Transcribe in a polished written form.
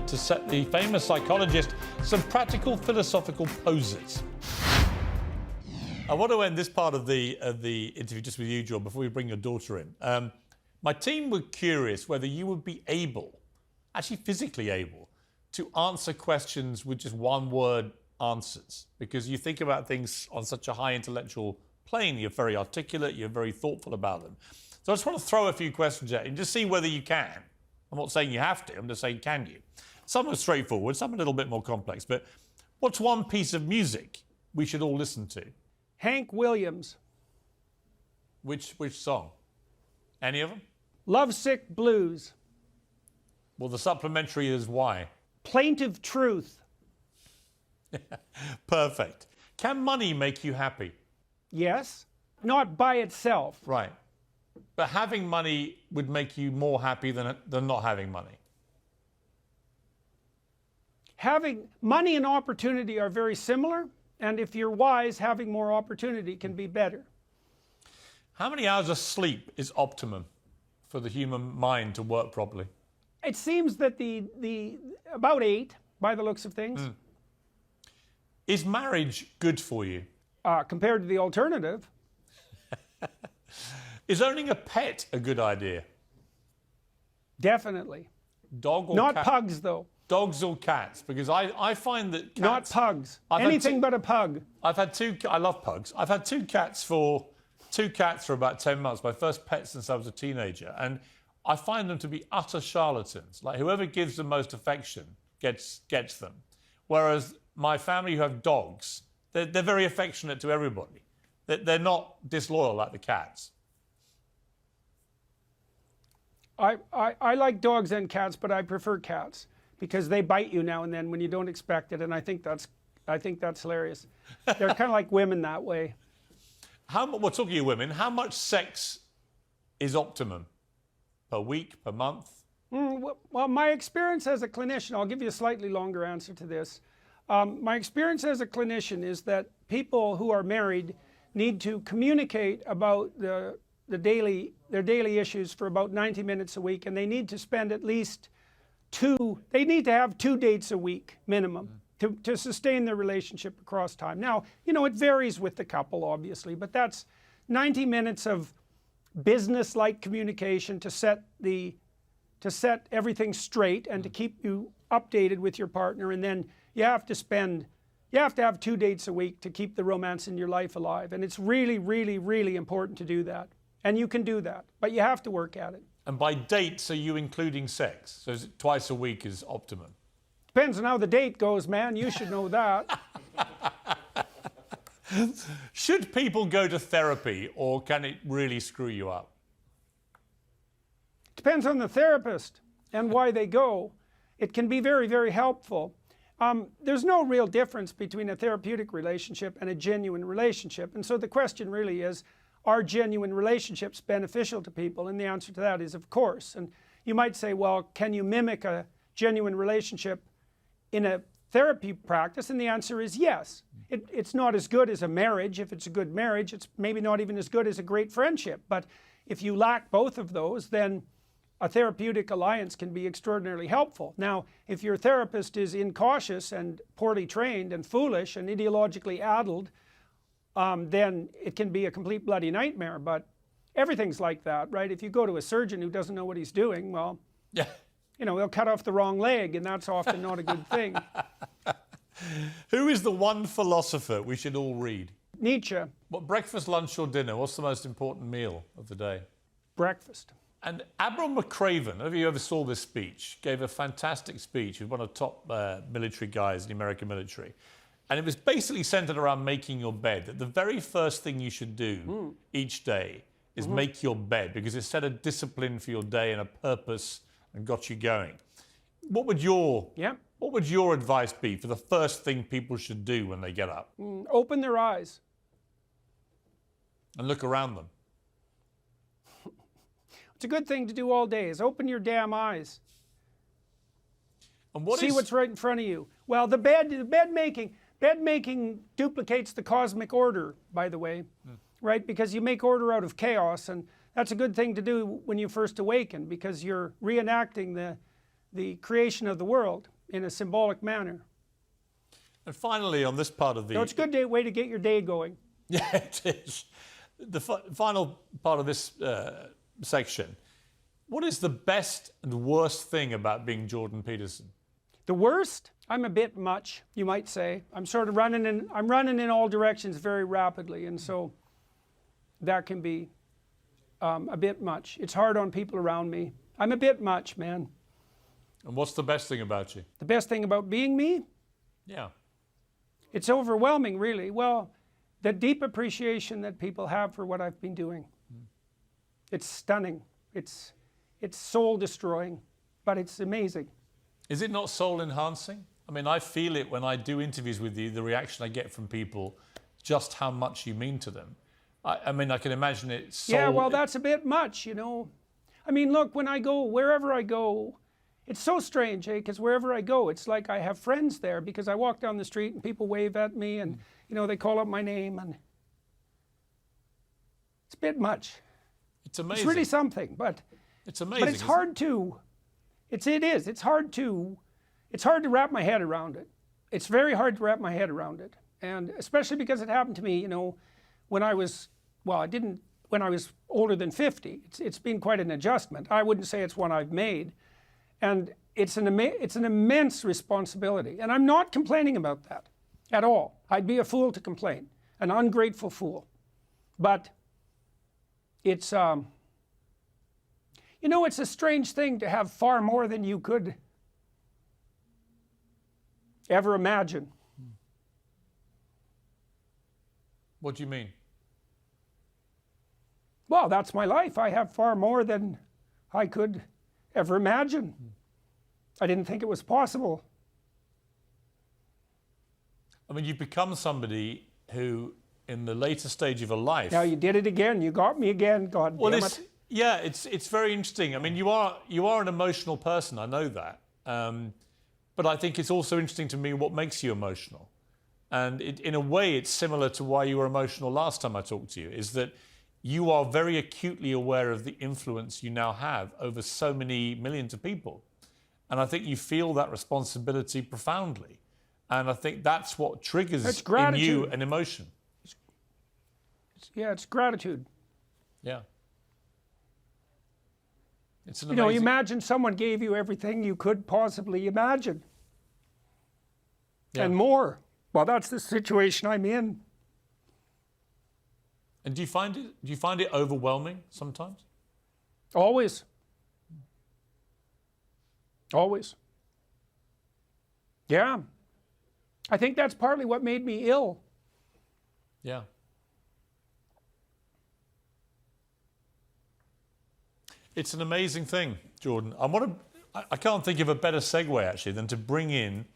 to set the famous psychologist some practical philosophical poses. I want to end this part of the interview just with you, John, before we bring your daughter in. My team were curious whether you would be able, actually physically able, to answer questions with just one-word answers, because you think about things on such a high intellectual plane. You're very articulate, you're very thoughtful about them. So I just want to throw a few questions at you and just see whether you can. I'm not saying you have to, I'm just saying, can you? Some are straightforward, some a little bit more complex, but what's one piece of music we should all listen to? Hank Williams. Which song? Any of them? Lovesick Blues. Well, the supplementary is why? Plaintive Truth. Perfect. Can money make you happy? Yes. Not by itself. Right. But having money would make you more happy than not having money. Having money and opportunity are very similar, and if you're wise, having more opportunity can be better. How many hours of sleep is optimum for the human mind to work properly? It seems that about 8, by the looks of things. Is marriage good for you? Compared to the alternative. Is owning a pet a good idea? Definitely. Dog or Not cat? pugs, though. Dogs or cats? Because I find that cats... Not pugs. Anything but a pug. I've had I love pugs. I've had two cats for about 10 months, my first pet since I was a teenager. And I find them to be utter charlatans. Like, whoever gives the most affection gets them. Whereas my family who have dogs, they're very affectionate to everybody. They're not disloyal like the cats. I like dogs and cats, but I prefer cats because they bite you now and then when you don't expect it, and I think that's hilarious. They're kind of like women that way. We're talking to women. How much sex is optimum? Per week, per month? Well, my experience as a clinician, I'll give you a slightly longer answer to this. My experience as a clinician is that people who are married need to communicate about their daily issues for about 90 minutes a week, and they need to spend at least they need to have 2 dates a week minimum to sustain their relationship across time. Now, you know, it varies with the couple, obviously, but that's 90 minutes of business-like communication to set everything straight and to keep you updated with your partner, and then you have to have 2 dates a week to keep the romance in your life alive. And it's really, really, really important to do that. And you can do that, but you have to work at it. And by dates, are you including sex? So is it twice a week is optimum? Depends on how the date goes, man. You should know that. Should people go to therapy, or can it really screw you up? Depends on the therapist and why they go. It can be very, very helpful. There's no real difference between a therapeutic relationship and a genuine relationship. And so the question really is, are genuine relationships beneficial to people? And the answer to that is, of course. And you might say, well, can you mimic a genuine relationship in a therapy practice? And the answer is yes. It's not as good as a marriage. If it's a good marriage, it's maybe not even as good as a great friendship. But if you lack both of those, then a therapeutic alliance can be extraordinarily helpful. Now, if your therapist is incautious and poorly trained and foolish and ideologically addled, then it can be a complete bloody nightmare. But everything's like that, right? If you go to a surgeon who doesn't know what he's doing, well, yeah, you know, he'll cut off the wrong leg, and that's often not a good thing. Who is the one philosopher we should all read? Nietzsche. What, breakfast, lunch or dinner? What's the most important meal of the day? Breakfast. And Admiral McCraven, if you ever saw this speech, gave a fantastic speech. He was one of the top military guys in the American military. And it was basically centered around making your bed. That the very first thing you should do each day is make your bed, because it set a discipline for your day and a purpose and got you going. What would your advice be for the first thing people should do when they get up? Open their eyes. And look around them. It's a good thing to do all day, is open your damn eyes. And see what's right in front of you. Well, the bed making duplicates the cosmic order, by the way, right? Because you make order out of chaos, and that's a good thing to do when you first awaken, because you're reenacting the creation of the world. in a symbolic manner. And finally, on this part of the... So it's a good way to get your day going. Yeah, it is. The final part of this section. What is the best and worst thing about being Jordan Peterson? The worst? I'm a bit much, you might say. I'm sort of running in all directions very rapidly, and so that can be a bit much. It's hard on people around me. I'm a bit much, man. And what's the best thing about you? The best thing about being me? Yeah. It's overwhelming, really. Well, the deep appreciation that people have for what I've been doing. It's stunning. It's soul destroying, but it's amazing. Is it not soul enhancing? I mean, I feel it when I do interviews with you, the reaction I get from people, just how much you mean to them. I mean, I can imagine it's soul... Yeah, well, that's a bit much, you know. I mean, look, when I go, wherever I go, it's so strange, because wherever I go, it's like I have friends there, because I walk down the street and people wave at me and, you know, they call out my name, and it's a bit much. It's amazing. It's really something, but... It's amazing. But it's hard to... It's hard to wrap my head around it. It's very hard to wrap my head around it. And especially because it happened to me, you know, when I was, well, when I was older than 50. It's been quite an adjustment. I wouldn't say it's one I've made. And it's an immense responsibility. And I'm not complaining about that at all. I'd be a fool to complain, an ungrateful fool. But it's, you know, it's a strange thing to have far more than you could ever imagine. What do you mean? Well, that's my life. I have far more than I could ever imagine. I didn't think it was possible. I mean, you've become somebody who, in the later stage of your life... Now you did it again. You got me again. God damn it. Yeah, it's very interesting. I mean, you are an emotional person. I know that. But I think it's also interesting to me what makes you emotional. And in a way, it's similar to why you were emotional last time I talked to you, is that you are very acutely aware of the influence you now have over so many millions of people. And I think you feel that responsibility profoundly. And I think that's what triggers in you an emotion. It's gratitude. Yeah. It's an amazing... You know, imagine someone gave you everything you could possibly imagine. Yeah. And more. Well, that's the situation I'm in. And do you find it overwhelming sometimes? Always. Always. Yeah. I think that's partly what made me ill. Yeah. It's an amazing thing, Jordan. I can't think of a better segue, actually, than to bring in